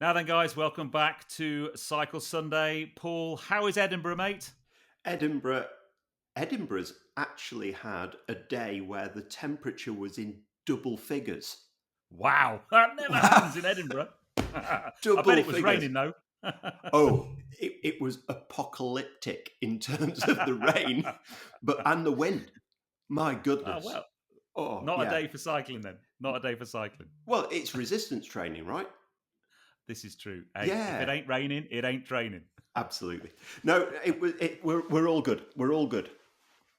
Now then, guys, welcome back to Cycle Sunday. Paul, how is Edinburgh, mate? Edinburgh's actually had a day where the temperature was in double figures. Wow, that never happens in Edinburgh. I bet it was raining, though. It was apocalyptic in terms of the rain, and the wind. My goodness. Not a day for cycling, then. Not a day for cycling. Well, it's resistance training, right? This is true. Hey, if it ain't raining, it ain't training. Absolutely. No, we're all good. We're all good.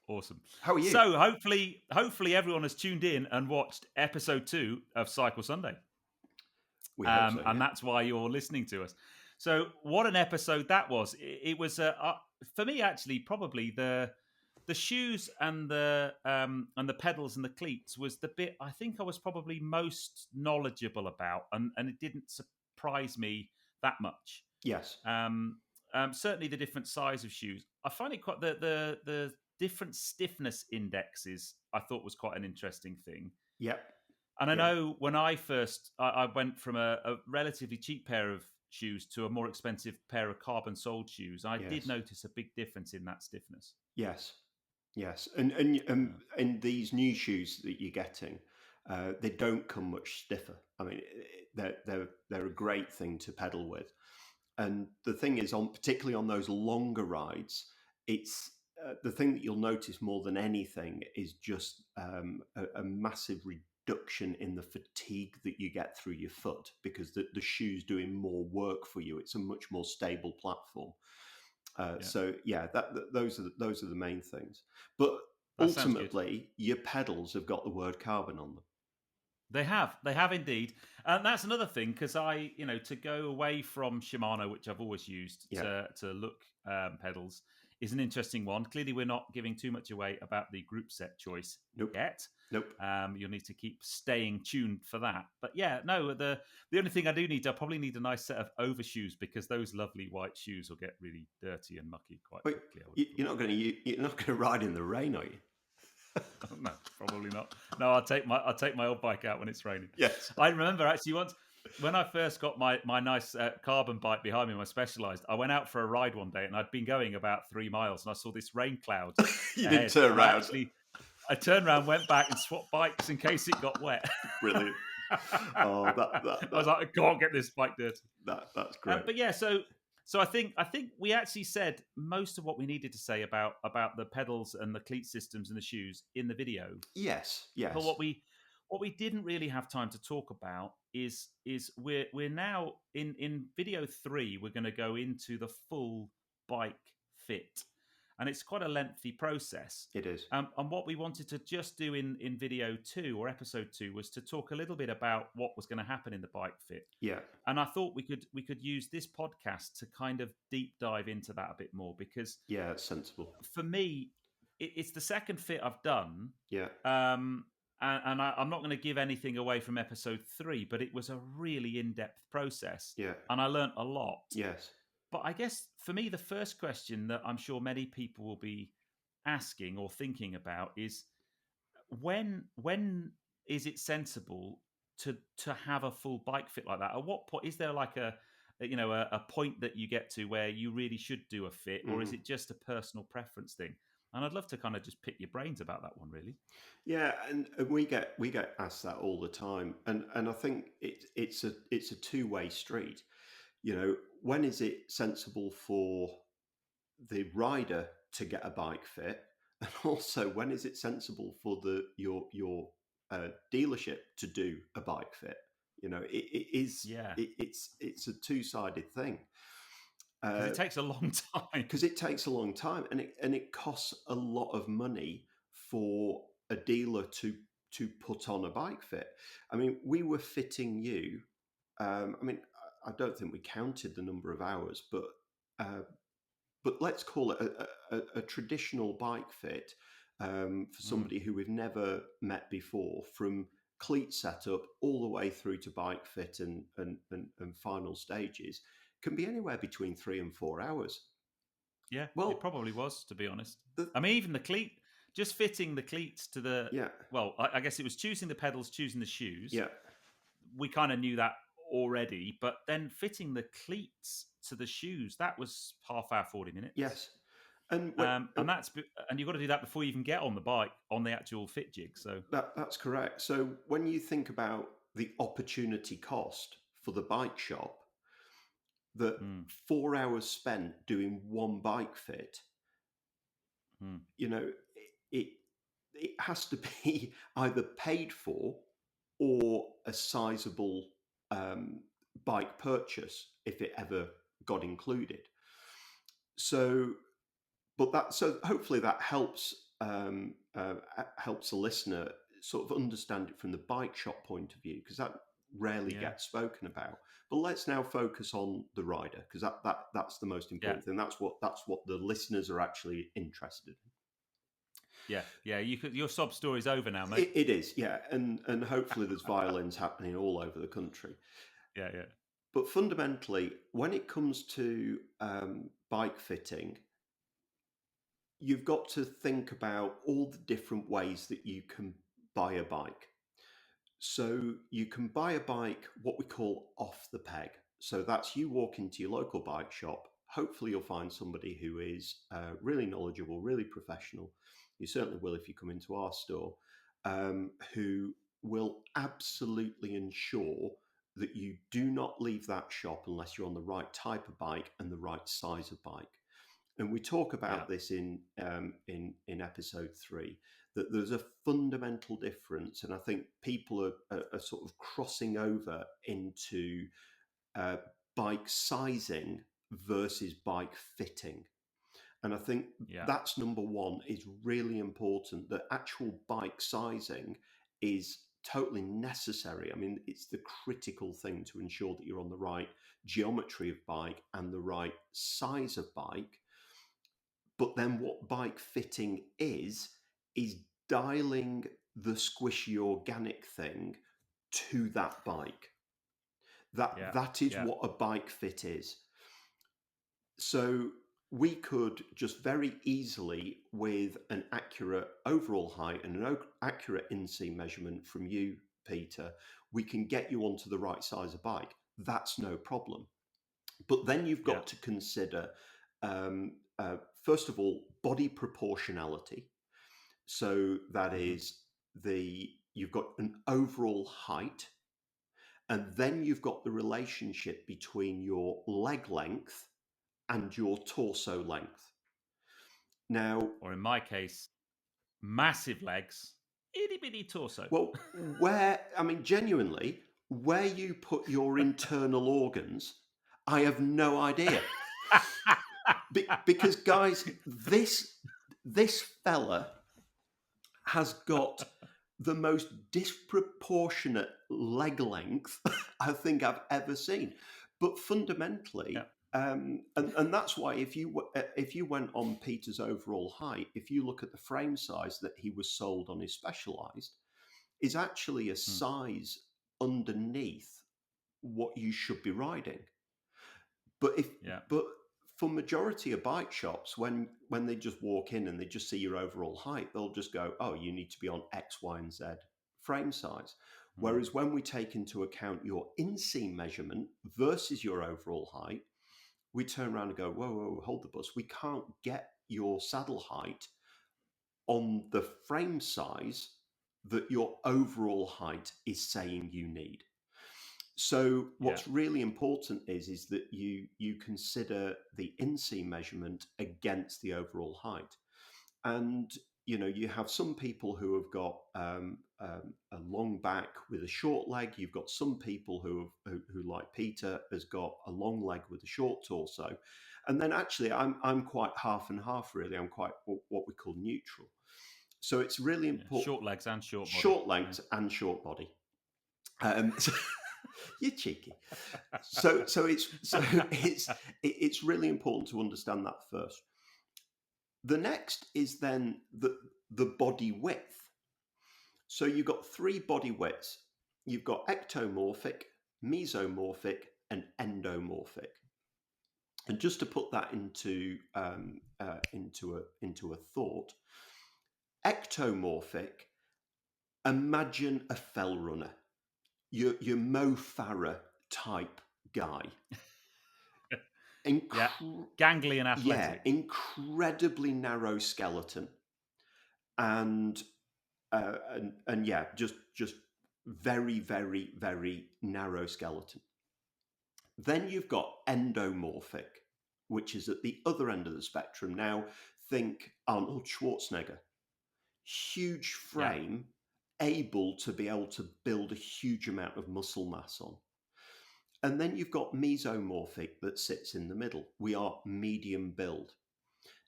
Awesome. How are you? So hopefully everyone has tuned in and watched episode 2 of Cycle Sunday. We hope so, and that's why you're listening to us. So what an episode that was. It was for me actually probably the shoes and the pedals and the cleats was the bit I think I was probably most knowledgeable about, and it didn't surprise me that much. Yes. Certainly the different size of shoes. I find it quite the different stiffness indexes I thought was quite an interesting thing. Yep. And I know when I first I went from a relatively cheap pair of shoes to a more expensive pair of carbon soled shoes. I did notice a big difference in that stiffness. Yes. And these new shoes that you're getting, they don't come much stiffer. I mean, they're a great thing to pedal with. And the thing is, particularly on those longer rides, it's the thing that you'll notice more than anything is just a massive reduction in the fatigue that you get through your foot, because the shoe's doing more work for you. It's a much more stable platform. So those are the main things. But ultimately, your pedals have got the word carbon on them. They have indeed, and that's another thing, because to go away from Shimano, which I've always used to look pedals, is an interesting one. Clearly, we're not giving too much away about the group set choice yet. Nope. You'll need to keep staying tuned for that. But the only thing I probably need a nice set of overshoes, because those lovely white shoes will get really dirty and mucky quite quickly. You're not going to ride in the rain, are you? No, probably not. No, I'll take my old bike out when it's raining. Yes. I remember actually once when I first got my nice carbon bike behind me, my Specialized, I went out for a ride one day and I'd been going about 3 miles and I saw this rain cloud. You didn't turn around. I turned around, went back and swapped bikes in case it got wet. Brilliant. I was like, I can't get this bike dirty. That's great. So I think we actually said most of what we needed to say about the pedals and the cleat systems and the shoes in the video. Yes. But what we didn't really have time to talk about is we're now in video 3. We're going to go into the full bike fit, and it's quite a lengthy process. It is. And what we wanted to just do in video 2 or episode 2 was to talk a little bit about what was going to happen in the bike fit. Yeah. And I thought we could use this podcast to kind of deep dive into that a bit more, because it's sensible. For me, it's the second fit I've done. Yeah. And I'm not going to give anything away from episode 3, but it was a really in-depth process. Yeah. And I learnt a lot. Yes. But I guess for me, the first question that I'm sure many people will be asking or thinking about is when is it sensible to have a full bike fit like that? At what point is there like a point that you get to where you really should do a fit, or is it just a personal preference thing? And I'd love to kind of just pick your brains about that one, really. Yeah, and we get asked that all the time, and I think it's a two-way street. When is it sensible for the rider to get a bike fit, and also when is it sensible for your dealership to do a bike fit? It's a two-sided thing. It takes a long time. Because it takes a long time, and it costs a lot of money for a dealer to put on a bike fit. I mean, we were fitting you. I don't think we counted the number of hours, but let's call it a traditional bike fit for somebody who we've never met before, from cleat setup all the way through to bike fit and final stages, can be anywhere between 3 and 4 hours. Yeah, well, it probably was, to be honest. Even the cleat, just fitting the cleats to the... Yeah. Well, I guess it was choosing the pedals, choosing the shoes. Yeah. We kind of knew that already, but then fitting the cleats to the shoes, that was half hour, 40 minutes. Yes. And and you've got to do that before you even get on the bike on the actual fit jig. So that's correct. So when you think about the opportunity cost for the bike shop, that 4 hours spent doing one bike fit, it has to be either paid for or a sizable bike purchase if it ever got included. So hopefully that helps helps the listener sort of understand it from the bike shop point of view, because that rarely gets spoken about. But let's now focus on the rider, because that's the most important thing. That's what the listeners are actually interested in. Yeah. Your sob story's over now, mate. It is, yeah, and hopefully there's violins happening all over the country. Yeah. But fundamentally, when it comes to bike fitting, you've got to think about all the different ways that you can buy a bike. So you can buy a bike, what we call off the peg. So that's you walk into your local bike shop. Hopefully you'll find somebody who is really knowledgeable, really professional. You certainly will if you come into our store, who will absolutely ensure that you do not leave that shop unless you're on the right type of bike and the right size of bike. And we talk about this in episode 3, that there's a fundamental difference, and I think people are sort of crossing over into bike sizing versus bike fitting. And I think that's number one, is really important, that actual bike sizing is totally necessary. I mean, it's the critical thing to ensure that you're on the right geometry of bike and the right size of bike. But then what bike fitting is dialing the squishy organic thing to that bike. That is what a bike fit is. So we could just very easily, with an accurate overall height and an accurate inseam measurement from you, Peter, we can get you onto the right size of bike. That's no problem. But then you've got to consider, first of all, body proportionality. So that is you've got an overall height, and then you've got the relationship between your leg length and your torso length. Now, or in my case, massive legs, itty bitty torso. Well, genuinely, where you put your internal organs, I have no idea. Because guys, this fella has got the most disproportionate leg length I think I've ever seen. But fundamentally, and that's why if you went on Peter's overall height, if you look at the frame size that he was sold on his Specialized, is actually a size underneath what you should be riding. But for majority of bike shops, when they just walk in and they just see your overall height, they'll just go, oh, you need to be on X, Y, and Z frame size. Whereas when we take into account your inseam measurement versus your overall height, we turn around and go, whoa, hold the bus. We can't get your saddle height on the frame size that your overall height is saying you need. So what's really important is that you consider the inseam measurement against the overall height. And, you have some people who have got a long back with a short leg. You've got some people who like Peter, has got a long leg with a short torso. And then actually I'm quite half and half, really. I'm quite what we call neutral. So it's really important. Short legs and short body. Short legs and short body. You're cheeky. So it's really important to understand that first. The next is then the body width. So you've got 3 body widths. You've got ectomorphic, mesomorphic, and endomorphic. And just to put that into a thought, ectomorphic. Imagine a fell runner. Your Mo Farah type guy. Gangly and athletic. Yeah, incredibly narrow skeleton, and yeah, just very, very, very narrow skeleton. Then you've got endomorphic, which is at the other end of the spectrum. Now, think Arnold Schwarzenegger, huge frame, able to be able to build a huge amount of muscle mass on. And then you've got mesomorphic that sits in the middle. We are medium build.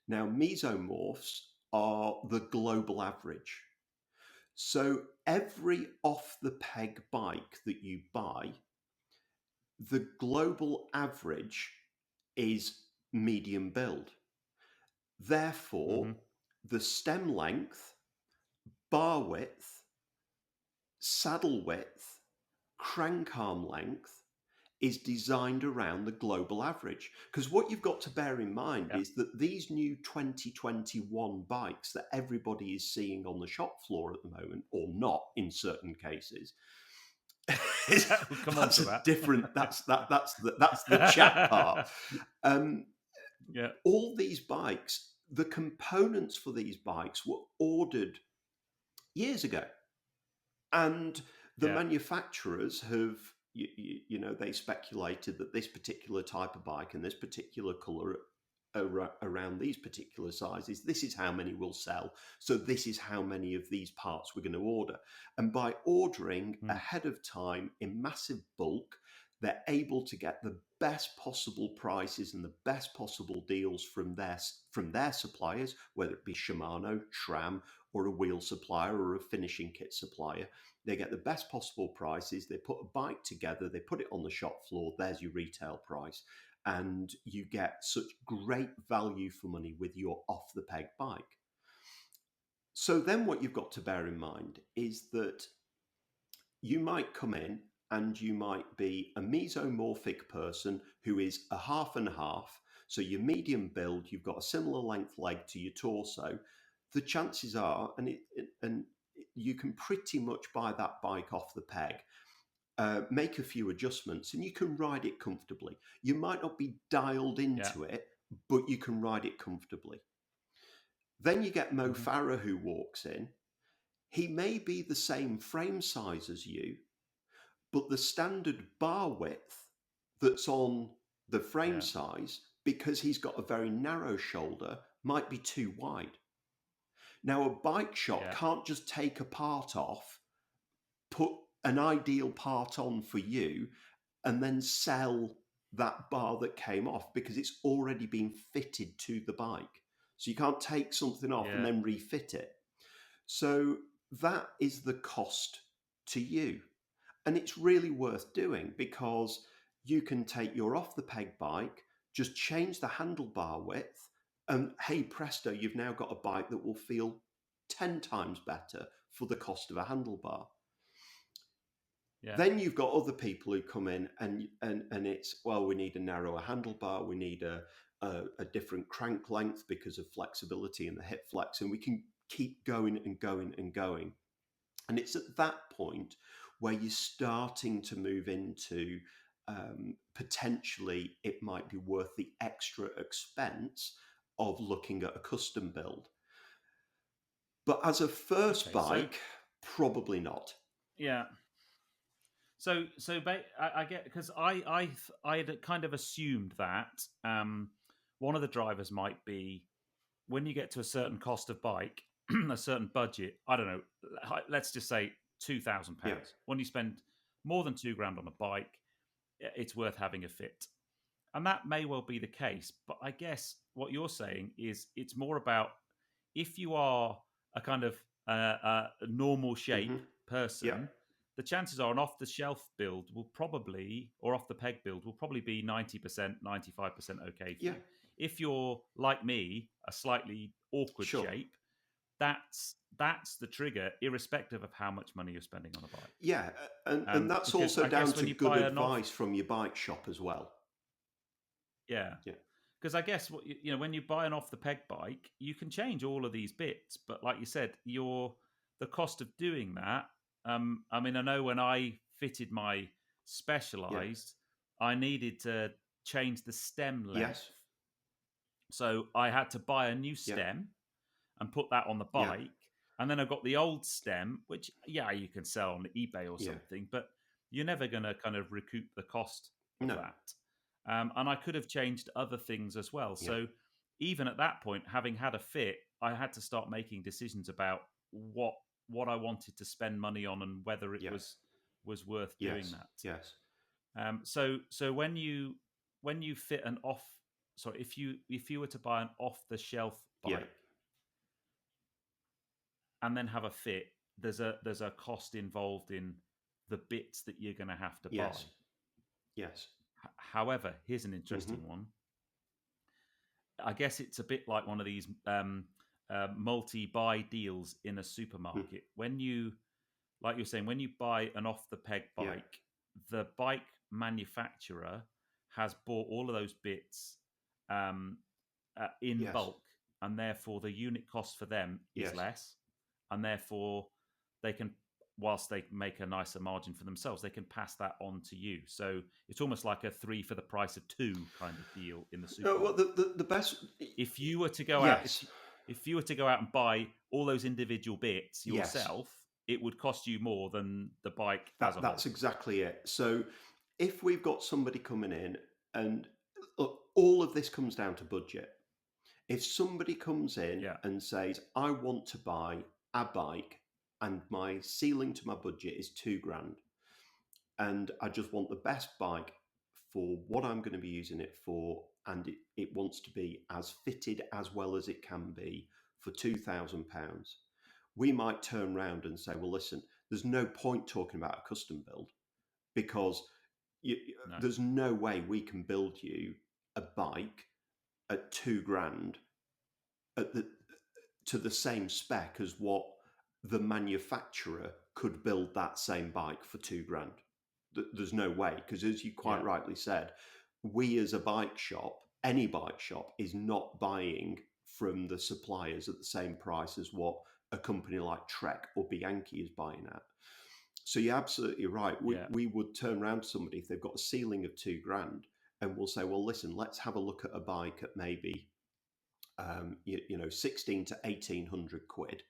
Now, mesomorphs are the global average. So every off-the-peg bike that you buy, the global average is medium build. Therefore, the stem length, bar width, saddle width, crank arm length is designed around the global average. Because what you've got to bear in mind is that these new 2021 bikes that everybody is seeing on the shop floor at the moment, or not in certain cases, that's the chat part. All these bikes, the components for these bikes were ordered years ago, and the manufacturers have, you know, they speculated that this particular type of bike and this particular colour around these particular sizes, this is how many will sell. So this is how many of these parts we're going to order. And by ordering ahead of time in massive bulk, they're able to get the best possible prices and the best possible deals from their suppliers, whether it be Shimano, SRAM, or a wheel supplier or a finishing kit supplier. They get the best possible prices. They put a bike together. They put it on the shop floor. There's your retail price. And you get such great value for money with your off-the-peg bike. So then what you've got to bear in mind is that you might come in and you might be a mesomorphic person who is a half and half. So your medium build, you've got a similar length leg to your torso. The chances are, and you can pretty much buy that bike off the peg, make a few adjustments, and you can ride it comfortably. You might not be dialed into it, but you can ride it comfortably. Then you get Mo Farah, who walks in. He may be the same frame size as you, but the standard bar width that's on the frame size, because he's got a very narrow shoulder, might be too wide. Now, a bike shop can't just take a part off, put an ideal part on for you, and then sell that bar that came off, because it's already been fitted to the bike. So you can't take something off and then refit it. So that is the cost to you. And it's really worth doing, because you can take your off-the-peg bike, just change the handlebar width, and hey presto, you've now got a bike that will feel 10 times better for the cost of a handlebar. Then you've got other people who come in and it's, well, we need a narrower handlebar, we need a different crank length because of flexibility in the hip flex, and we can keep going and going and going. And it's at that point where you're starting to move into potentially it might be worth the extra expense of looking at a custom build. But as a first bike, probably not. Yeah. So I get, because I had kind of assumed that one of the drivers might be, when you get to a certain cost of bike, a certain budget, I don't know, let's just say £2,000. Yeah. When you spend more than £2,000 on a bike, it's worth having a fit. And that may well be the case. But I guess what you're saying is it's more about, if you are a kind of a normal shape person, the chances are an off-the-shelf build will probably, or off-the-peg build will probably be 90%, 95% okay for you. If you're, like me, a slightly awkward shape, that's the trigger, irrespective of how much money you're spending on a bike. Yeah, and that's also down to good advice from your bike shop as well. Yeah. Because I guess when you buy an off-the-peg bike, you can change all of these bits, but like you said, the cost of doing that. I mean, I know when I fitted my Specialized, I needed to change the stem length. Yes. So I had to buy a new stem and put that on the bike. And then I got the old stem, which, you can sell on eBay or something, but you're never going to kind of recoup the cost of that. And I could have changed other things as well. So even at that point, having had a fit, I had to start making decisions about what I wanted to spend money on and whether it was worth doing that. Yes. So when you fit an if you were to buy an off the shelf bike and then have a fit, there's a cost involved in the bits that you're going to have to buy. Yes. However, here's an interesting one. I guess it's a bit like one of these multi-buy deals in a supermarket. When you, like you're saying, when you buy an off-the-peg bike, the bike manufacturer has bought all of those bits in bulk, and therefore the unit cost for them is less, and therefore they can, whilst they make a nicer margin for themselves, they can pass that on to you. So it's almost like a 3 for the price of 2 kind of deal in the supermarket. No, well, the best. If you were to go out, if you were to go out and buy all those individual bits yourself, it would cost you more than the bike as a whole. That's exactly it. So if we've got somebody coming in, and look, all of this comes down to budget. If somebody comes in and says, I want to buy a bike and my ceiling to my budget is $2,000, and I just want the best bike for what I'm going to be using it for, and it wants to be as fitted as well as it can be for £2,000, we might turn around and say, well, listen, there's no point talking about a custom build, because there's no way we can build you a bike at $2,000 to the same spec as what the manufacturer could build that same bike for $2,000. There's no way, because as you quite rightly said, we as a bike shop, any bike shop, is not buying from the suppliers at the same price as what a company like Trek or Bianchi is buying at. So you're absolutely right. We would turn around to somebody if they've got a ceiling of $2,000, and we'll say, well, listen, let's have a look at a bike at maybe 16 to 1,800 quid,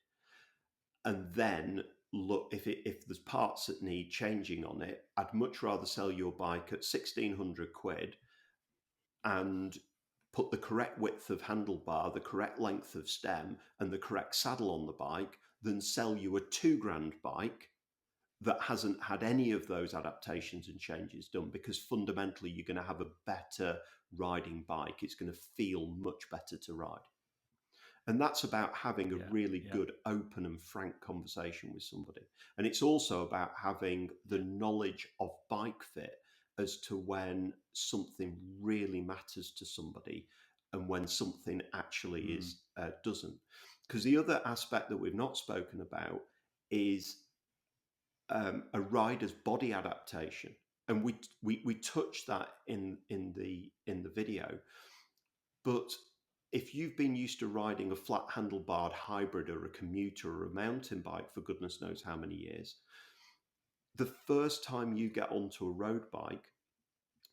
and then look, if there's parts that need changing on it, I'd much rather sell your bike at 1,600 quid and put the correct width of handlebar, the correct length of stem, and the correct saddle on the bike than sell you a $2,000 bike that hasn't had any of those adaptations and changes done, because fundamentally you're going to have a better riding bike. It's going to feel much better to ride. And that's about having a really good, open and frank conversation with somebody. And it's also about having the knowledge of bike fit as to when something really matters to somebody and when something actually doesn't. Because the other aspect that we've not spoken about is a rider's body adaptation. And we touched that in the video. But if you've been used to riding a flat handlebarred hybrid or a commuter or a mountain bike for goodness knows how many years, the first time you get onto a road bike,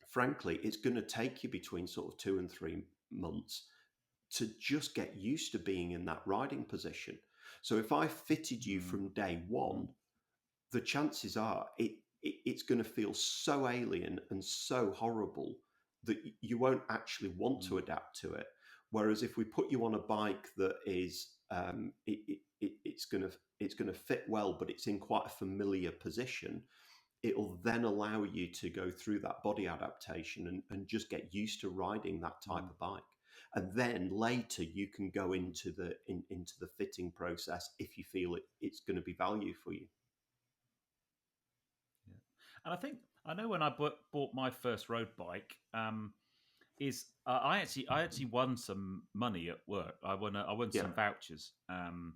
frankly, it's going to take you between sort of 2 and 3 months to just get used to being in that riding position. So if I fitted you from day one, the chances are it's going to feel so alien and so horrible that you won't actually want to adapt to it. Whereas if we put you on a bike that is, it's going to fit well, but it's in quite a familiar position, it'll then allow you to go through that body adaptation and just get used to riding that type of bike. And then later you can go into the fitting process if you feel it's going to be value for you. Yeah. And I know when I bought my first road bike, I actually won some money at work. I won some vouchers, and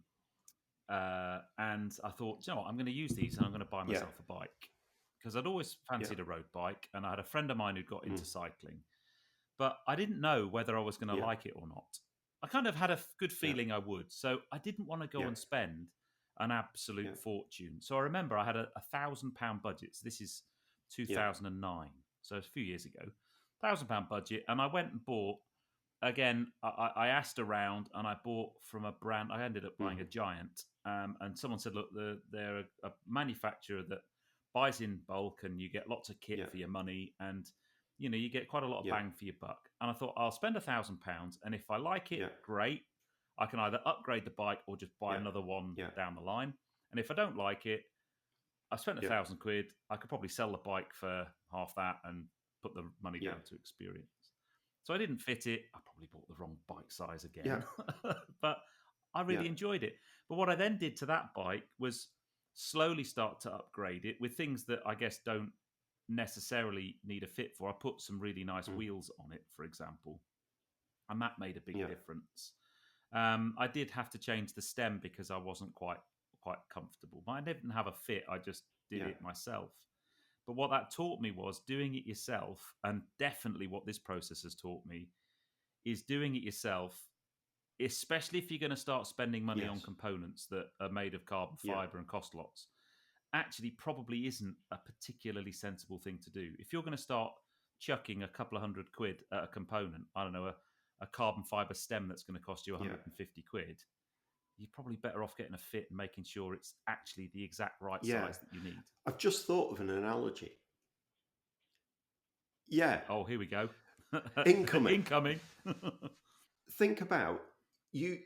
I thought, you know what, I'm going to use these and I'm going to buy myself a bike, because I'd always fancied a road bike, and I had a friend of mine who got into cycling, but I didn't know whether I was going to like it or not. I kind of had a good feeling I would, so I didn't want to go and spend an absolute fortune. So I remember I had a £1,000 budget. So this is 2009. So it's a few years ago. £1,000 budget, and I went and bought. Again, I asked around, and I bought from a brand. I ended up buying a Giant, and someone said, "Look, they're a manufacturer that buys in bulk, and you get lots of kit for your money, and you get quite a lot of bang for your buck." And I thought, I'll spend £1,000, and if I like it, great. I can either upgrade the bike or just buy another one down the line. And if I don't like it, I spent £1,000. I could probably sell the bike for half that and put the money down to experience. So I didn't fit it. I probably bought the wrong bike size again. But I really enjoyed it. But what I then did to that bike was slowly start to upgrade it with things that I guess don't necessarily need a fit for. I put some really nice wheels on it, for example. And that made a big difference. I did have to change the stem because I wasn't quite comfortable. But I didn't have a fit. I just did it myself. But what that taught me was doing it yourself, and definitely what this process has taught me is doing it yourself, especially if you're going to start spending money on components that are made of carbon fibre and cost lots, actually probably isn't a particularly sensible thing to do. If you're going to start chucking a couple of £100 at a component, I don't know, a carbon fibre stem that's going to cost you £150, you're probably better off getting a fit and making sure it's actually the exact right size that you need. I've just thought of an analogy. Yeah. Oh, here we go. Incoming. Think about you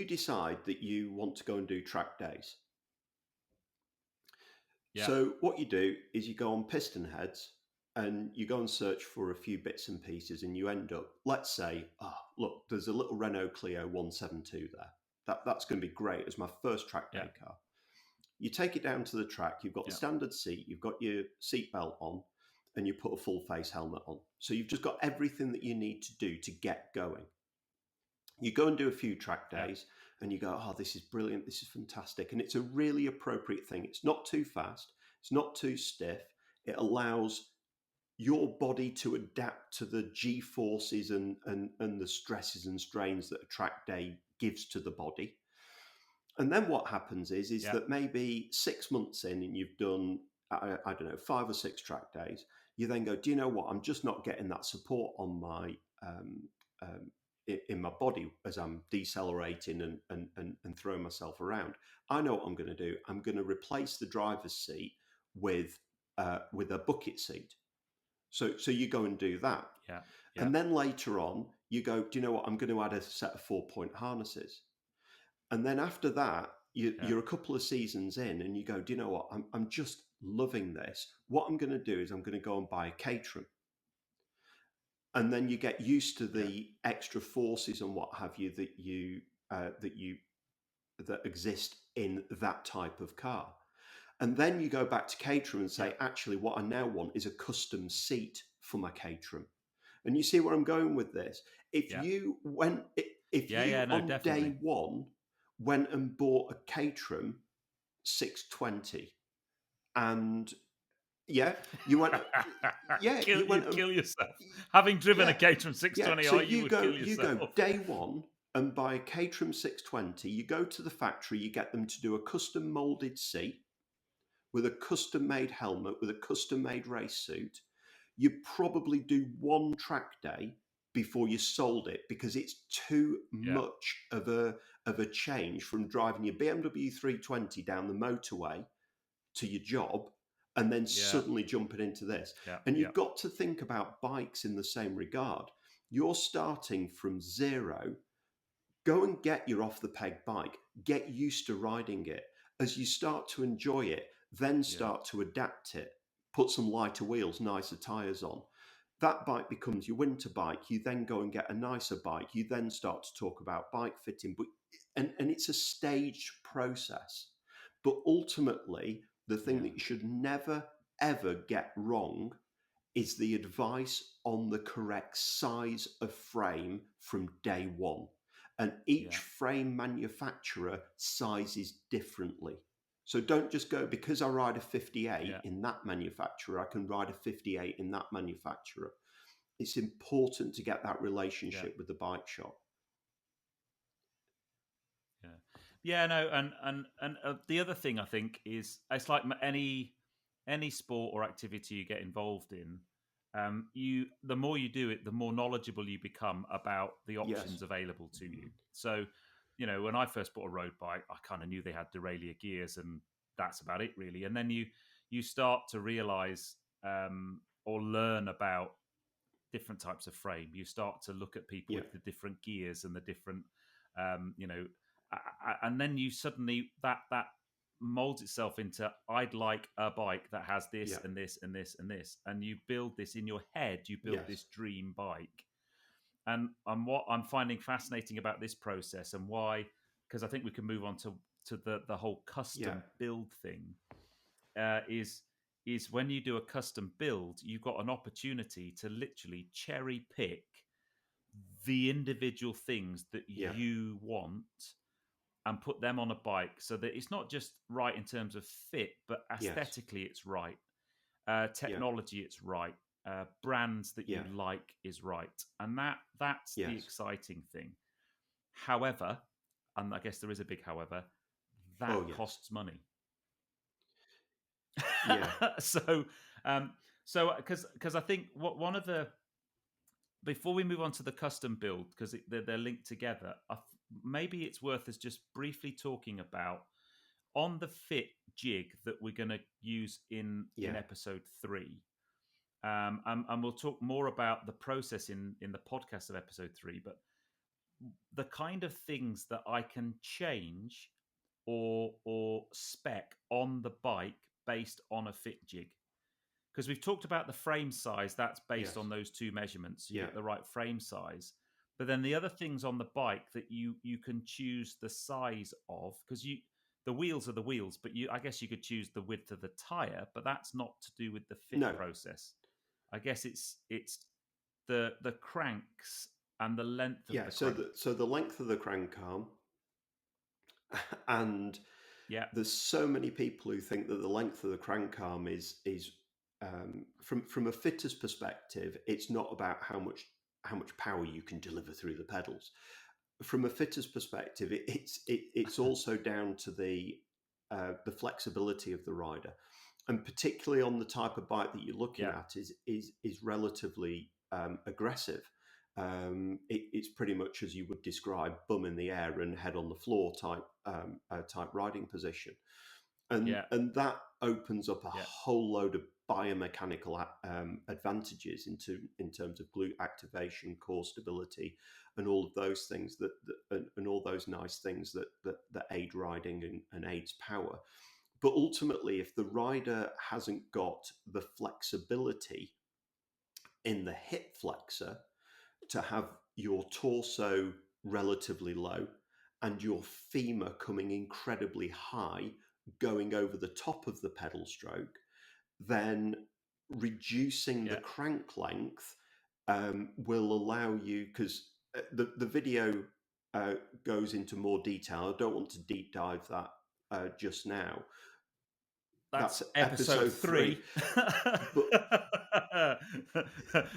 decide that you want to go and do track days. Yeah. So what you do is you go on Piston Heads and you go and search for a few bits and pieces, and you end up, let's say, look, there's a little Renault Clio 172 there. That's going to be great as my first track day car. You take it down to the track, you've got the standard seat, you've got your seatbelt on, and you put a full face helmet on. So you've just got everything that you need to do to get going. You go and do a few track days, and you go, this is brilliant, this is fantastic. And it's a really appropriate thing. It's not too fast, it's not too stiff. It allows your body to adapt to the G-forces and the stresses and strains that a track day gives to the body. And then what happens is that maybe 6 months in and you've done, I don't know, 5 or 6 track days, you then go, do you know what? I'm just not getting that support on my in my body as I'm decelerating and throwing myself around. I know what I'm going to do. I'm going to replace the driver's seat with a bucket seat. So you go and do that. And then later on, you go, do you know what? I'm going to add a set of 4-point harnesses. And then after that, you're a couple of seasons in and you go, do you know what? I'm just loving this. What I'm going to do is I'm going to go and buy a Caterham. And then you get used to the extra forces and what have you that exist in that type of car. And then you go back to Caterham and say, actually, what I now want is a custom seat for my Caterham. And you see where I'm going with this. If you on day one went and bought a Caterham 620 and you went kill yourself. Having driven a Caterham 620, so you would kill yourself. You go day one and buy a Caterham 620. You go to the factory, you get them to do a custom molded seat with a custom made helmet, with a custom made race suit. You probably do one track day before you sold it because it's too much of a change from driving your BMW 320 down the motorway to your job and then suddenly jumping into this. And you've got to think about bikes in the same regard. You're starting from zero. Go and get your off the peg bike. Get used to riding it. As you start to enjoy it, then start to adapt it. Put some lighter wheels, nicer tyres on. That bike becomes your winter bike. You then go and get a nicer bike. You then start to talk about bike fitting. And it's a staged process. But ultimately, the thing that you should never, ever get wrong is the advice on the correct size of frame from day one. And each frame manufacturer sizes differently. So don't just go, because I ride a 58 in that manufacturer, I can ride a 58 in that manufacturer. It's important to get that relationship with the bike shop. And the other thing I think is it's like any any sport or activity you get involved in, the more you do it, the more knowledgeable you become about the options available to you. So, when I first bought a road bike, I kind of knew they had derailleur gears, and that's about it, really. And then you start to realize or learn about different types of frame. You start to look at people with the different gears and the different, and then you suddenly that molds itself into, I'd like a bike that has this and this and this and this, and you build this in your head. You build this dream bike, and what I'm finding fascinating about this process, and why, because I think we can move on to the whole custom build thing, is when you do a custom build, you've got an opportunity to literally cherry pick the individual things that you want and put them on a bike, so that it's not just right in terms of fit, but aesthetically it's right, technology it's right, brands that you like is right, and that's the exciting thing. However, and I guess there is a big however, that costs money. So because I think one of the, before we move on to the custom build, because they're linked together, maybe it's worth us just briefly talking about, on the fit jig that we're going to use in episode 3. And we'll talk more about the process in the podcast of episode 3, but the kind of things that I can change or spec on the bike based on a fit jig. Because we've talked about the frame size, that's based on those 2 measurements. You get the right frame size. But then the other things on the bike that you can choose the size of, because the wheels are the wheels, but I guess you could choose the width of the tire, but that's not to do with the fit process. I guess it's the cranks and the length of the crank. So the length of the crank arm, and there's so many people who think that the length of the crank arm is from a fitter's perspective, it's not about how much power you can deliver through the pedals. From a fitter's perspective, it's also down to the flexibility of the rider, and particularly on the type of bike that you're looking at is relatively aggressive. It's pretty much as you would describe, bum in the air and head on the floor type riding position, and that opens up a whole load of biomechanical advantages in terms of glute activation, core stability, and all of those things and all those nice things that aid riding and aids power. But ultimately, if the rider hasn't got the flexibility in the hip flexor to have your torso relatively low and your femur coming incredibly high, going over the top of the pedal stroke, then reducing the crank length will allow you, because the video goes into more detail. I don't want to deep dive that just now. That's episode 3.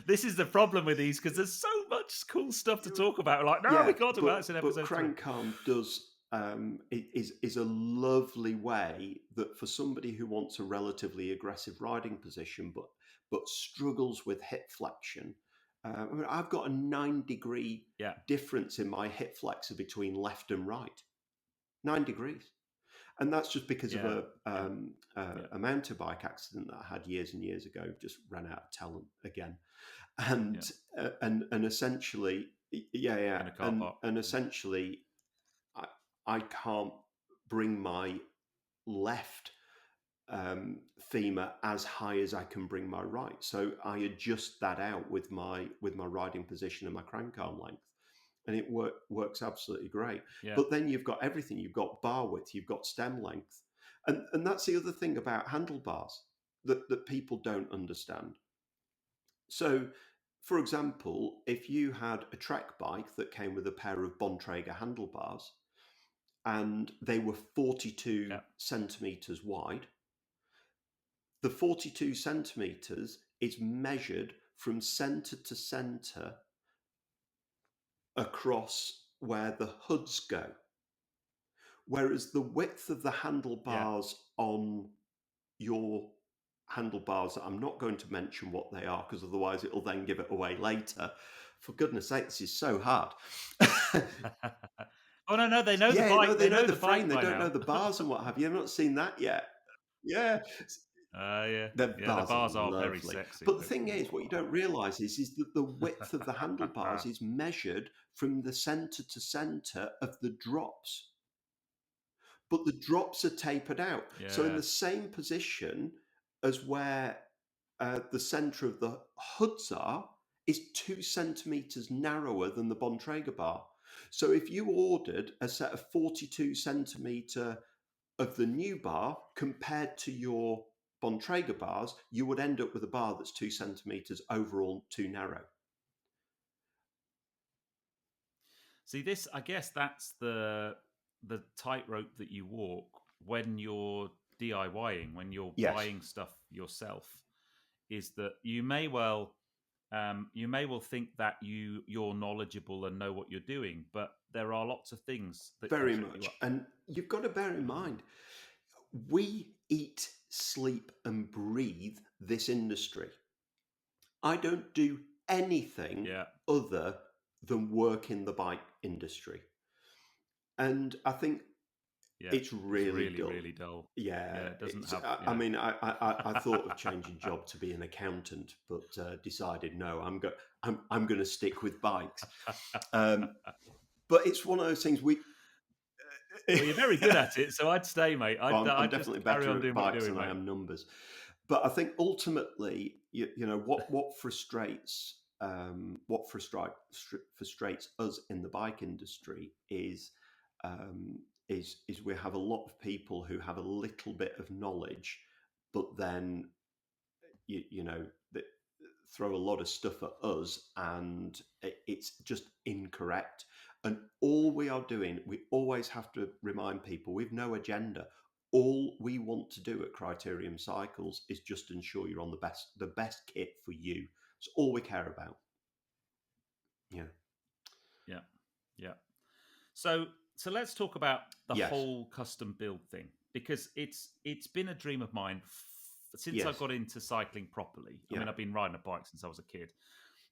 This is the problem with these, because there's so much cool stuff to talk about. Like, no, we can't talk about this in episode 3. But crank arm is a lovely way that for somebody who wants a relatively aggressive riding position, but struggles with hip flexion. I've got a 9-degree difference in my hip flexor between left and right. 9 degrees. And that's just because of a mountain bike accident that I had years and years ago. Just ran out of talent again, and essentially, and essentially, I can't bring my left femur as high as I can bring my right, so I adjust that out with my riding position and my crank arm length. And it works absolutely great. But then you've got everything. You've got bar width, you've got stem length. And that's the other thing about handlebars that people don't understand. So, for example, if you had a trek bike that came with a pair of Bontrager handlebars and they were 42 centimetres wide, the 42 centimetres is measured from centre to centre across where the hoods go, whereas the width of the handlebars on your handlebars that I'm not going to mention what they are, because otherwise it'll then give it away later. For goodness sake, this is so hard. Oh no, they know the Yeah, bike. no, they know the bike frame. They by don't know now. the bars and what have you. I've not seen that yet. Yeah. Yeah. The The bars are very lovely. sexy. But the thing is, what you don't realise is that the width of the handlebars is measured from the centre to centre of the drops. But the drops are tapered out. So in Yeah. the same position as where the centre of the hoods are is 2 centimetres narrower than the Bontrager bar. So if you ordered a set of 42 centimetre of the new bar compared to your Bontrager bars, you would end up with a bar that's 2 centimetres overall too narrow. See, this, I guess that's the tightrope that you walk when you're DIYing, when you're Yes. buying stuff yourself, is that you may well think that you're knowledgeable and know what you're doing, but there are lots of things that very can trip you much. up. And you've got to bear in mind, we eat, sleep, and breathe this industry. I don't do anything other than work in the bike industry. And I think it's really dull. Really dull. Yeah, it doesn't have. I mean, I thought of changing job to be an accountant, but decided no. I'm going to stick with bikes. But it's one of those things we. Well, you're very good at it, so I'd stay, mate. I'm definitely better at bikes than I am numbers. But I think ultimately, you know, what frustrates us in the bike industry is we have a lot of people who have a little bit of knowledge, but then you know that throw a lot of stuff at us, and it's just incorrect. And all we are doing, we always have to remind people, we've no agenda. All we want to do at Criterium Cycles is just ensure you're on the best kit for you. It's all we care about. Yeah. So let's talk about the Yes. whole custom build thing, because it's been a dream of mine since Yes. I got into cycling properly. I Yeah. mean, I've been riding a bike since I was a kid.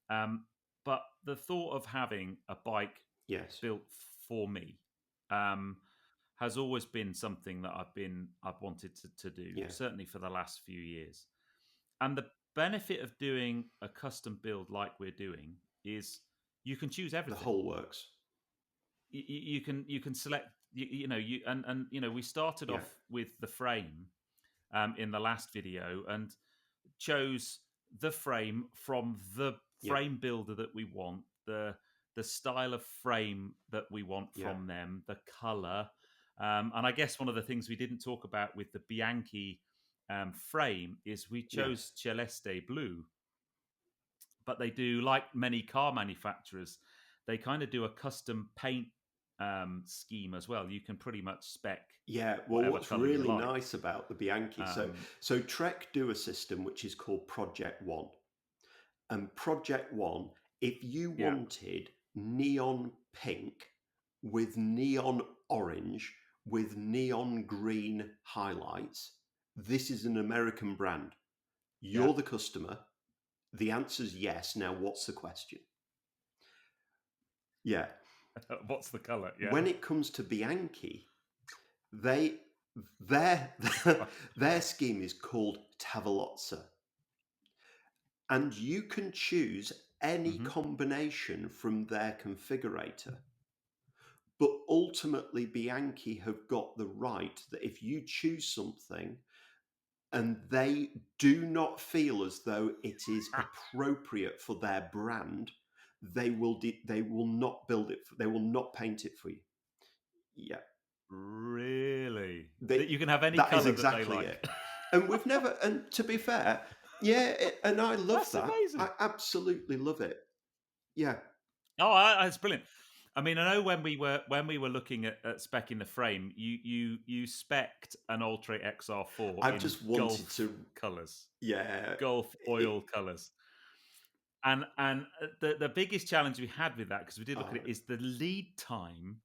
But the thought of having a bike Yes. built for me has always been something that I've wanted to do, certainly for the last few years. And the benefit of doing a custom build like we're doing is you can choose everything. The whole works. You can select. You know, we started off with the frame in the last video and chose the frame from the frame builder that we want, the style of frame that we want from them, the color. And I guess one of the things we didn't talk about with the Bianchi frame is we chose Celeste Blue. But they do, like many car manufacturers, they kind of do a custom paint scheme as well. You can pretty much spec. Yeah, well, what's really nice about the Bianchi, so Trek do a system which is called Project One. And Project One, if you wanted neon pink with neon orange with neon green highlights, this is an American brand. You're the customer. The answer's yes. Now, what's the question? Yeah. What's the color? Yeah. When it comes to Bianchi, their scheme is called Tavolozza. And you can choose any combination from their configurator. But ultimately, Bianchi have got the right that if you choose something and they do not feel as though it is appropriate for their brand, they will not build it. They will not paint it for you. Yeah. Really? That you can have any color exactly that they like. it. And we've never. And to be fair, and I love that. Amazing. I absolutely love it. Yeah. Oh, that's brilliant. I mean, I know when we were looking at specking the frame, you spec'd an Ultra XR4. I just wanted to colors. Yeah. Golf oil colors. And the biggest challenge we had with that, because we did look at it, is the lead time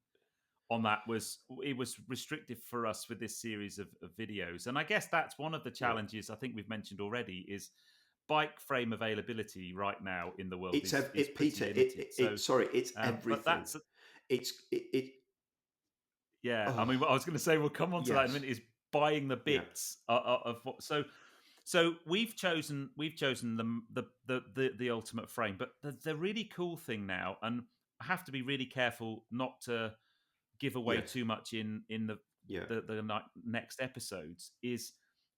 on that was it was restrictive for us with this series of videos. And I guess that's one of the challenges I think we've mentioned already is bike frame availability right now in the world is pretty Peter, limited. it's But everything. that's It yeah. I oh, mean, what I was going to say, we'll come on to that in a yes, minute. Is buying the yeah, bits of what so we've chosen the ultimate frame, but the really cool thing now, and I have to be really careful not to give away yes, too much in yeah, the next episodes, is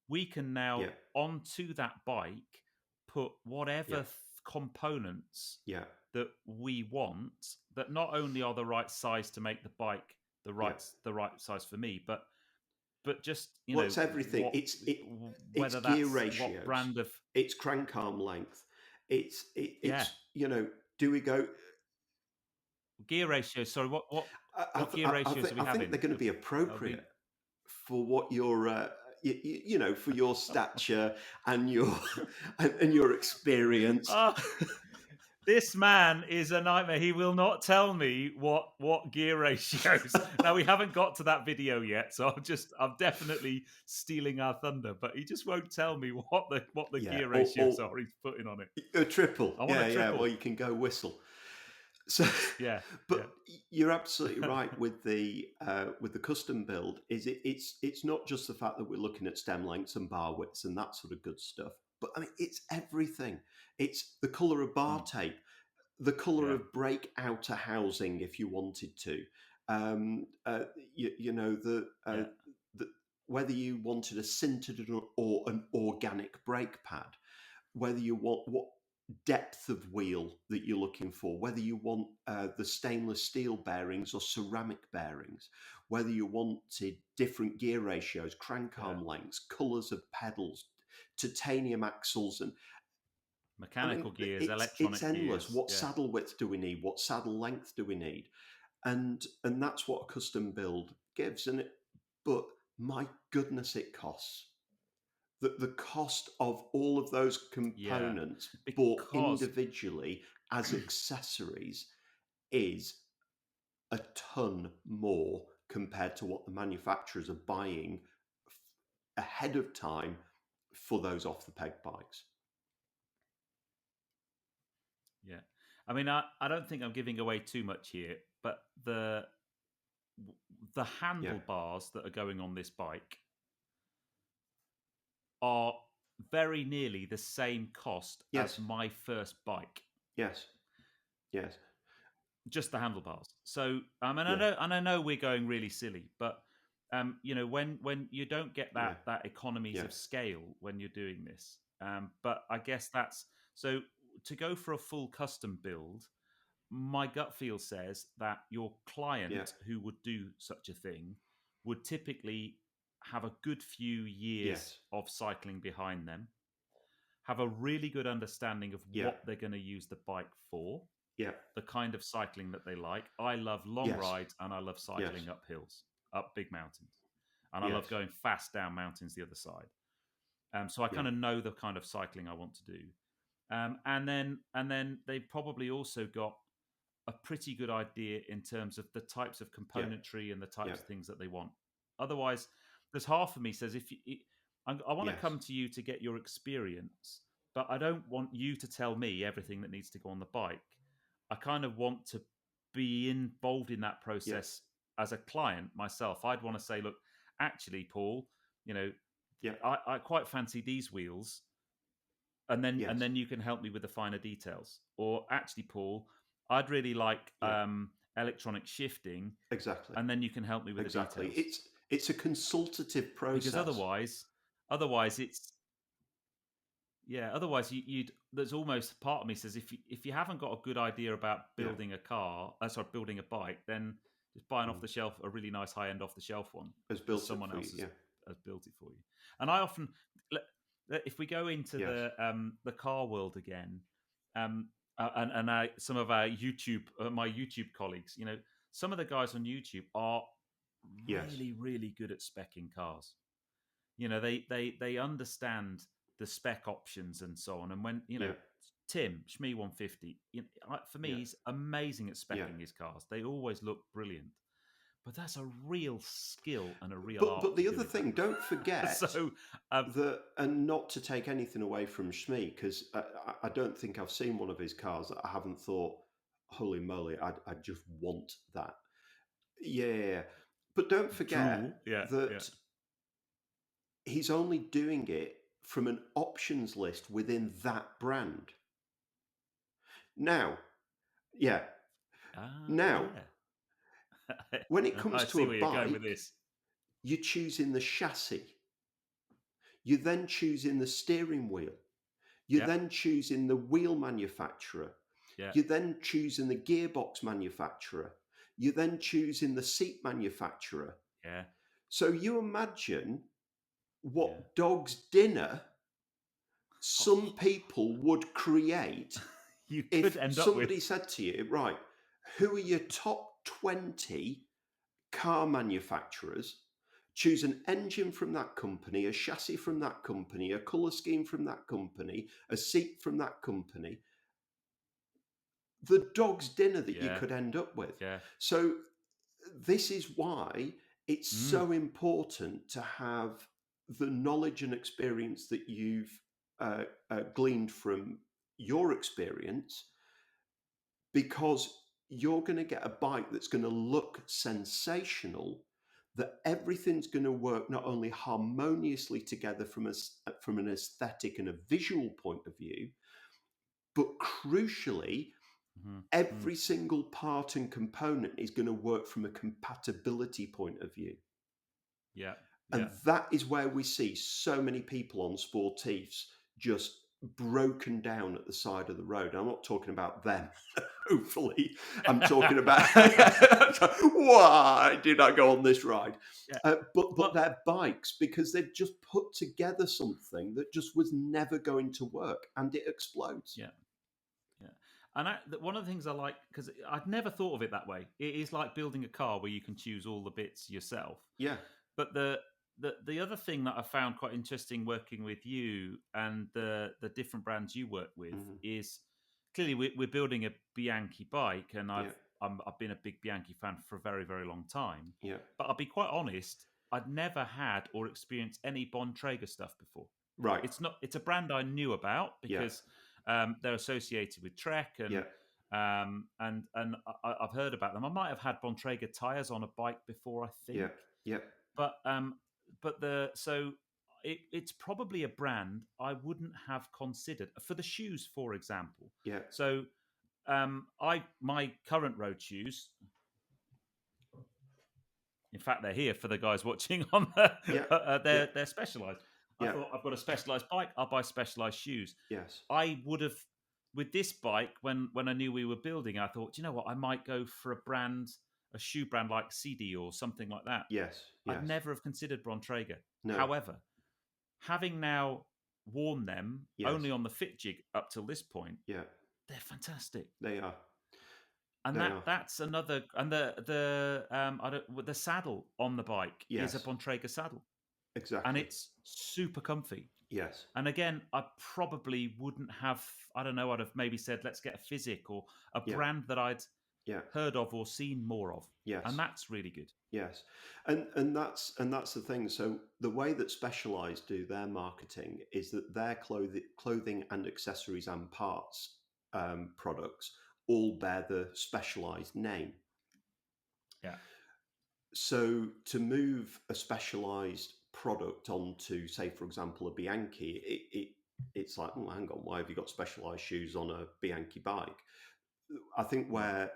we can now yeah, onto that bike put whatever yeah, components yeah, that we want, that not only are the right size to make the bike yeah. the right size for me, but just Well, it's everything. what It's whether gear that's what ratios. brand of It's crank arm length. yeah It's do we go? gear ratios. Sorry, what gear ratios are we I think having? they're going to be Are we appropriate for what your for your stature and your and your experience. oh, this man is a nightmare. He will not tell me what gear ratios. Now we haven't got to that video yet, so I'm definitely stealing our thunder. But he just won't tell me what the Yeah, gear ratios are he's putting on it. a triple. I want a triple. Well, you can go whistle. So, Yeah, but you're absolutely right with the custom build. It's not just the fact that we're looking at stem lengths and bar widths and that sort of good stuff, but I mean it's everything. It's the color of bar tape, the color Yeah. of brake outer housing if you wanted to, the whether you wanted a sintered or an organic brake pad, whether you want what depth of wheel that you're looking for, whether you want the stainless steel bearings or ceramic bearings, whether you wanted different gear ratios, crank arm lengths, colours of pedals, titanium axles, and mechanical gears, it's endless. gears. What saddle width do we need? What saddle length do we need? And that's what a custom build gives. But my goodness, it costs. The cost of all of those components bought individually as accessories is a ton more compared to what the manufacturers are buying ahead of time for those off the peg bikes. Yeah. I mean, I don't think I'm giving away too much here, but the handlebars that are going on this bike are very nearly the same cost as my first bike. Yes. Just the handlebars. So I mean, I know we're going really silly, but when you don't get that economies of scale when you're doing this, but I guess that's so to go for a full custom build. My gut feel says that your client who would do such a thing would typically have a good few years of cycling behind them, have a really good understanding of what they're going to use the bike for, the kind of cycling that they like. I love long rides and I love cycling up hills, up big mountains, and I love going fast down mountains the other side. So I kind of know the kind of cycling I want to do. And then they've probably also got a pretty good idea in terms of the types of componentry and the types of things that they want. Otherwise, there's half of me says I want to come to you to get your experience, but I don't want you to tell me everything that needs to go on the bike. I kind of want to be involved in that process as a client myself. I'd want to say, look, actually, Paul, I quite fancy these wheels. And then you can help me with the finer details. Or actually, Paul, I'd really like electronic shifting. Exactly. And then you can help me with the details. It's a consultative process. Because otherwise it's otherwise you'd there's almost part of me says if you haven't got a good idea about building building a bike, then just buy an off the shelf, a really nice high end off the shelf one. Someone else has built it for you. And I often, if we go into the car world again, and some of our my YouTube colleagues, some of the guys on YouTube are really, really good at speccing cars. They understand the spec options and so on. And when Tim Shmee 150, for me, he's amazing at speccing his cars. They always look brilliant. but that's a real skill and a real art. But the other thing, don't forget so that, and not to take anything away from Shmee, because I don't think I've seen one of his cars that I haven't thought, holy moly, I just want that. Yeah, but don't forget that he's only doing it from an options list within that brand. Now, when it comes to a bike, you're choosing the chassis. You're then choosing the steering wheel. You're then choosing the wheel manufacturer. You're then choosing the gearbox manufacturer. You're then choosing the seat manufacturer. Yeah. So you imagine what dog's dinner some people would create if somebody said to you, right, who are your top 20 car manufacturers? Choose an engine from that company, a chassis from that company, a colour scheme from that company, a seat from that company. The dog's dinner that you could end up with. Yeah. So this is why it's so important to have the knowledge and experience that you've gleaned from your experience, because you're going to get a bike that's going to look sensational, that everything's going to work not only harmoniously together from an aesthetic and a visual point of view, but crucially, every single part and component is going to work from a compatibility point of view. Yeah. And that is where we see so many people on sportifs just broken down at the side of the road. I'm not talking about them, hopefully. I'm talking about why did I go on this ride? But their bikes, because they've just put together something that just was never going to work, and it explodes. Yeah. And one of the things I like, because I'd never thought of it that way, it is like building a car where you can choose all the bits yourself. Yeah. But the other thing that I found quite interesting working with you and the different brands you work with is clearly we're building a Bianchi bike, and I've been a big Bianchi fan for a very, very long time. Yeah. But I'll be quite honest, I'd never had or experienced any Bontrager stuff before. Right. It's a brand I knew about because they're associated with Trek and I've heard about them. I might have had Bontrager tires on a bike before, I think. Yeah. It's probably a brand I wouldn't have considered for the shoes, for example. Yeah. So my current road shoes, in fact, they're here for the guys watching on they're Specialized. I thought, I've got a Specialized bike, I'll buy Specialized shoes. Yes. I would have, with this bike, when I knew we were building, I thought, you know what, I might go for a shoe brand like CD or something like that. Yes. I'd never have considered Bontrager. No. However, having now worn them only on the Fit Jig up till this point, they're fantastic. They are. And that's another. And the saddle on the bike is a Bontrager saddle. Exactly. And it's super comfy. Yes. And again, I probably wouldn't have, I don't know, I'd have maybe said, let's get a Physic or a brand that I'd heard of or seen more of. Yes. And that's really good. Yes. And that's the thing. So the way that Specialized do their marketing is that their clothing and accessories and parts products all bear the Specialized name. Yeah. So to move a Specialized product onto, say, for example, a Bianchi, it's like, oh, hang on, why have you got Specialized shoes on a Bianchi bike? I think where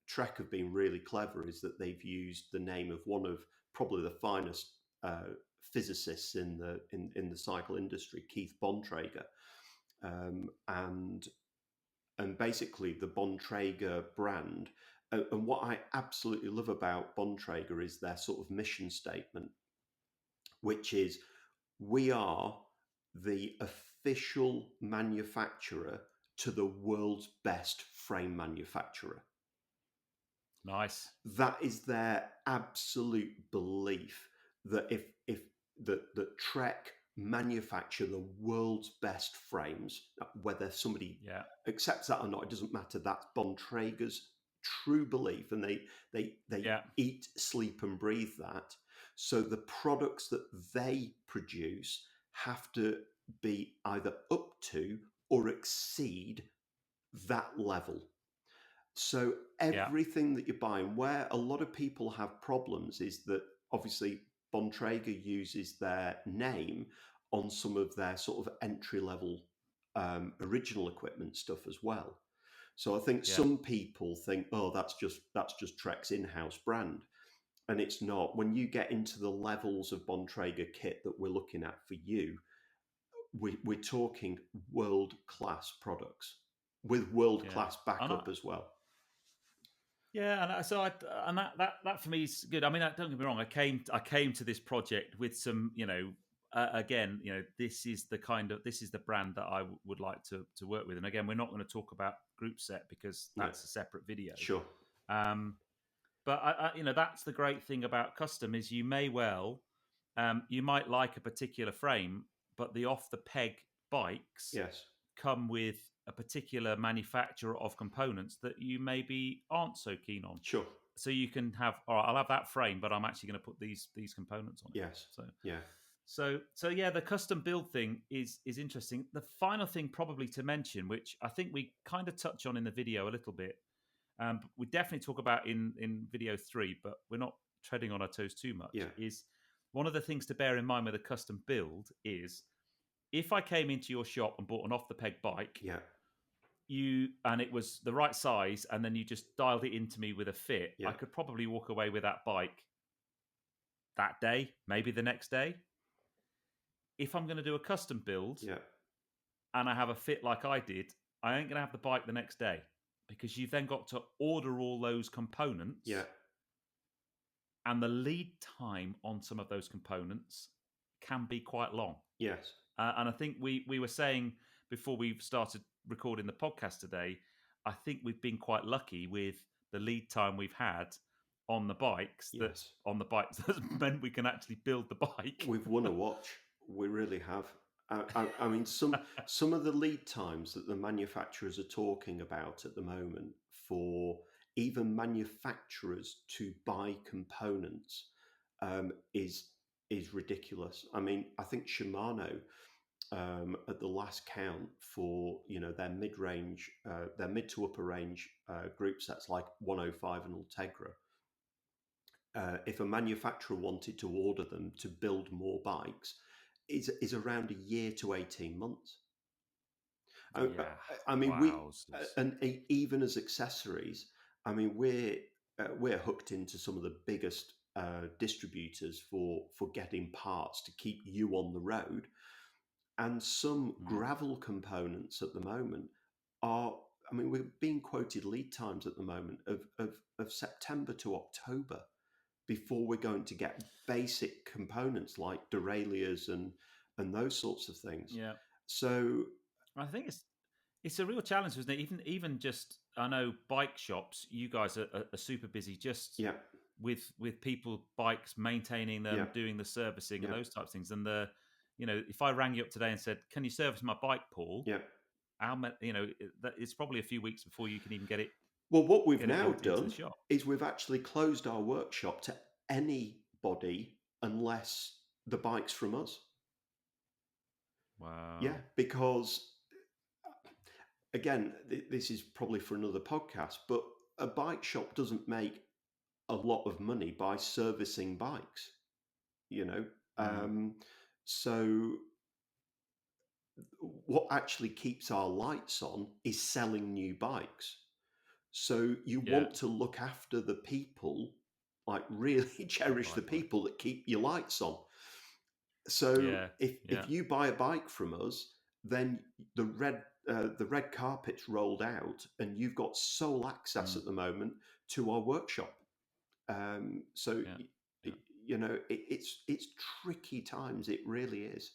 Trek have been really clever is that they've used the name of one of probably the finest physicists in the cycle industry, Keith Bontrager, and basically the Bontrager brand. And what I absolutely love about Bontrager is their sort of mission statement, which is, we are the official manufacturer to the world's best frame manufacturer. Nice. That is their absolute belief that that Trek manufacture the world's best frames, whether somebody accepts that or not, it doesn't matter. That's Bontrager's true belief, and they Yeah. eat, sleep, and breathe that. So the products that they produce have to be either up to or exceed that level. So Yeah. everything that you're buying, where a lot of people have problems, is that obviously Bontrager uses their name on some of their sort of entry level original equipment stuff as well. So I think Yeah. some people think, oh, that's just Trek's in-house brand, and it's not. When you get into the levels of Bontrager kit that we're looking at for you, we're talking world-class products with world-class And backup as well. Yeah, and so that for me is good. I mean, don't get me wrong. I came to this project with some, again, this is the brand that I would like to work with. And again, we're not going to talk about group set because that's a separate video. Sure. But that's the great thing about custom is you may well, you might like a particular frame, but the off the peg bikes come with a particular manufacturer of components that you maybe aren't so keen on. Sure. So you can have, all right, I'll have that frame, but I'm actually going to put these components on it. Yes. So yeah, the custom build thing is interesting. The final thing probably to mention, which I think we kind of touch on in the video a little bit, we definitely talk about in video 3, but we're not treading on our toes too much, is one of the things to bear in mind with a custom build is if I came into your shop and bought an off-the-peg bike, and it was the right size, and then you just dialed it into me with a fit, I could probably walk away with that bike that day, maybe the next day. If I'm going to do a custom build and I have a fit like I did, I ain't going to have the bike the next day because you've then got to order all those components. And the lead time on some of those components can be quite long. Yes. And I think we were saying before we started recording the podcast today, I think we've been quite lucky with the lead time we've had on the bikes. That's meant we can actually build the bike. We've won a watch. We really have. I mean, some of the lead times that the manufacturers are talking about at the moment for even manufacturers to buy components is ridiculous. I mean, I think Shimano at the last count for their mid-range, their mid to upper range group sets like 105 and Ultegra. If a manufacturer wanted to order them to build more bikes, is around a year to 18 months. I mean, and even as accessories, I mean, we're hooked into some of the biggest distributors for getting parts to keep you on the road, and some gravel components at the moment are. I mean, we're being quoted lead times at the moment of September to October before we're going to get basic components like derailleurs and those sorts of things. Yeah. So I think it's a real challenge, isn't it? Even just, I know bike shops, you guys are super busy just with people, bikes, maintaining them, doing the servicing and those types of things. And if I rang you up today and said, "Can you service my bike, Paul?" It's probably a few weeks before you can even get it. Well, what we've now done is we've actually closed our workshop to anybody unless the bike's from us. Wow. Yeah, because again, this is probably for another podcast, but a bike shop doesn't make a lot of money by servicing bikes, So what actually keeps our lights on is selling new bikes. So you want to look after the people, like really cherish the people that keep your lights on. So if you buy a bike from us, then the red carpet's rolled out, and you've got sole access at the moment to our workshop. It's tricky times. It really is.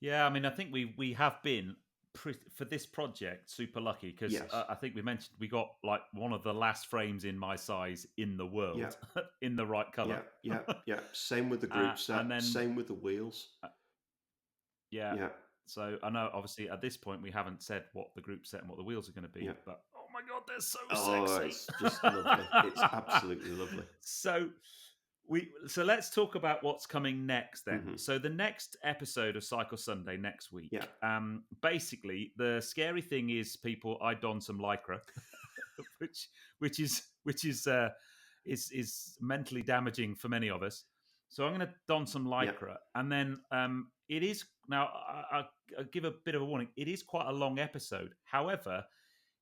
Yeah, I mean, I think we have been for this project super lucky because I think we mentioned we got like one of the last frames in my size in the world in the right color. Yeah. Same with the group set, and then same with the wheels. So I know obviously at this point we haven't said what the group set and what the wheels are going to be, but oh my God, they're so Oh, sexy. it's just lovely. It's absolutely lovely. So let's talk about what's coming next then. Mhm. So the next episode of Cycle Sunday next week. Yeah. Basically, the scary thing is, people, I don some lycra, which is mentally damaging for many of us. So I'm going to don some lycra, and then it is now. I'll give a bit of a warning. It is quite a long episode. However,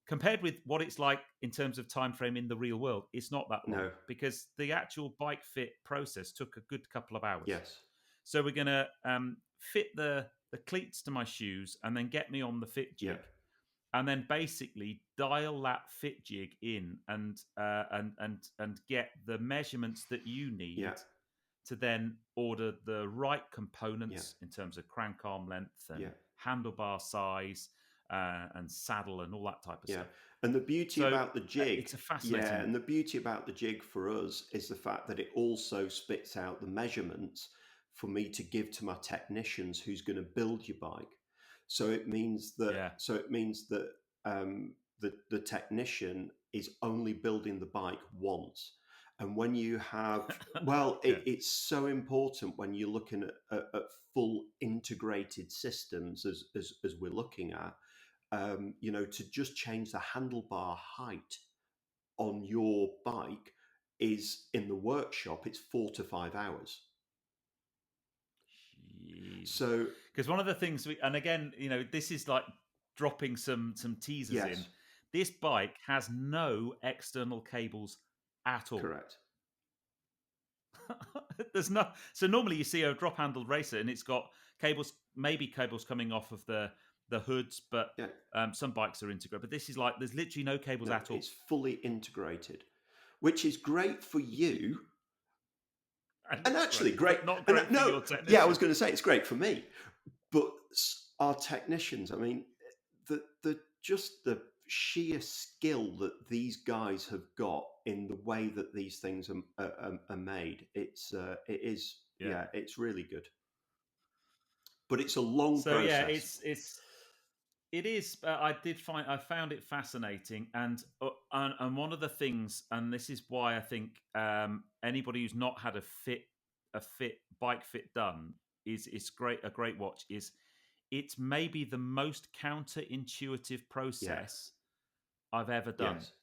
compared with what it's like in terms of time frame in the real world, it's not that long, No. because the actual bike fit process took a good couple of hours. Yes. So we're going to fit the cleats to my shoes, and then get me on the fit jig, and then basically dial that fit jig in, and get the measurements that you need to then order the right components in terms of crank arm length and handlebar size. And saddle and all that type of stuff. And the beauty about the jig, it's a fascinating. and the beauty about the jig for us is the fact that it also spits out the measurements for me to give to my technicians who's going to build your bike. So it means that the technician is only building the bike once. And when you have, it's so important when you're looking at full integrated systems, as we're looking at. To just change the handlebar height on your bike is, in the workshop, it's 4 to 5 hours. Jeez. So, because one of the things and again, this is like dropping some teasers in. This bike has no external cables at all. Correct. There's no. So normally you see a drop-handled racer, and it's got cables coming off of the hoods, but some bikes are integrated. But this is like, there's literally no cables at all. It's fully integrated, which is great for you. And actually great. Not great for your technician. Yeah, I was going to say it's great for me. But our technicians, I mean, the sheer skill that these guys have got in the way that these things are made, it's really good. But it's a long process. It is. I found it fascinating, and one of the things, and this is why I think anybody who's not had a bike fit done is great. A great watch is. It's maybe the most counterintuitive process I've ever done. Yes.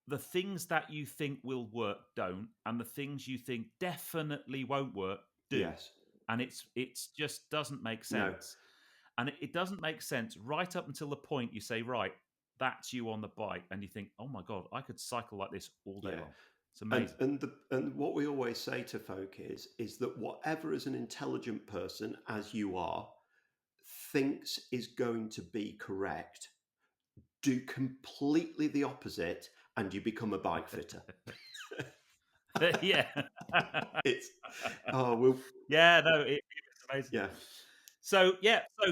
The things that you think will work don't, and the things you think definitely won't work do. Yes. And it's just doesn't make sense. No. And it doesn't make sense right up until the point you say, right, that's you on the bike, and you think, oh my God, I could cycle like this all day long. It's amazing. And what we always say to folk is that whatever as an intelligent person, as you are, thinks is going to be correct, do completely the opposite, and you become a bike fitter. Yeah. It's it's amazing. Yeah. So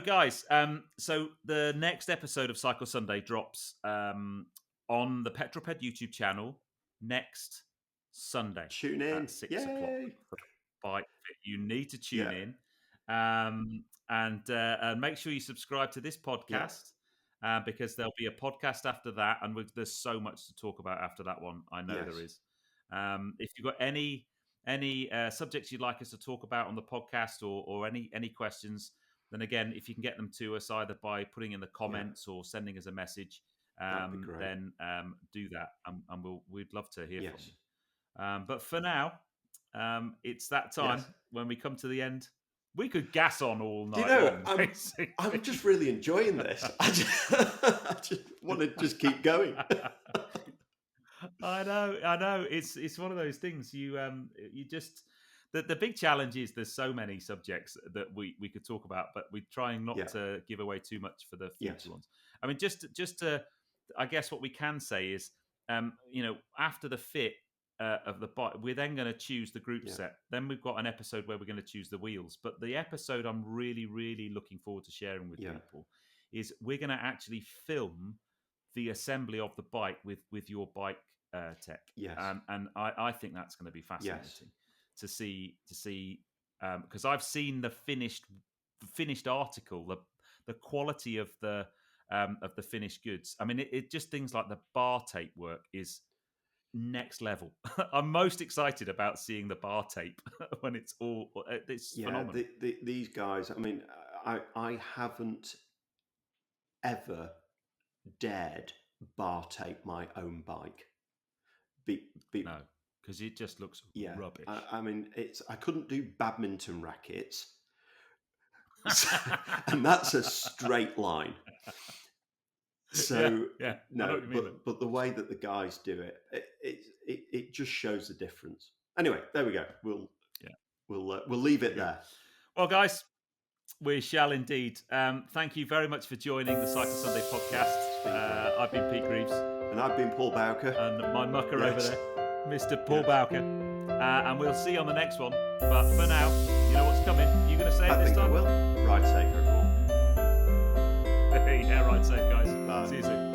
guys, so the next episode of Cycle Sunday drops on the Petrol Ped YouTube channel next Sunday. Tune in at 6 o'clock. Bike fit. You need to tune in. And make sure you subscribe to this podcast, because there'll be a podcast after that, and there's so much to talk about after that one. I know there is. If you've got any subjects you'd like us to talk about on the podcast, or any questions, then again, if you can get them to us either by putting in the comments or sending us a message, then do that, and we'd love to hear from you. But for now, it's that time when we come to the end. We could gas on all night. I'm just really enjoying this. I just want to just keep going. I know. It's one of those things. You just the big challenge is there's so many subjects that we could talk about, but we're trying not to give away too much for the future ones. I mean, just to, I guess what we can say is, after the fit of the bike, we're then going to choose the group set. Then we've got an episode where we're going to choose the wheels. But the episode I'm really, really looking forward to sharing with people is we're going to actually film the assembly of the bike with your bike tech. Yes. And I think that's going to be fascinating to see because I've seen the finished article, the quality of the of the finished goods. I mean, it just things like the bar tape work is next level. I'm most excited about seeing the bar tape when it's phenomenal. These guys, I mean, I haven't ever dared bar tape my own bike. No, because it just looks rubbish. I mean, I couldn't do badminton rackets, and that's a straight line. So no, but the way that the guys do it just shows the difference. Anyway, there we go. We'll leave it there. Well, guys, we shall indeed. Thank you very much for joining the Cycle Sunday podcast. I've been Pete Greaves, and I've been Paul Bowker, and my mucker over there, Mr. Paul Bowker. And we'll see you on the next one. But for now, you know what's coming. You going to say it this time? I will. Ride safe, everyone. Yeah, ride safe, guys. Bye. See you soon.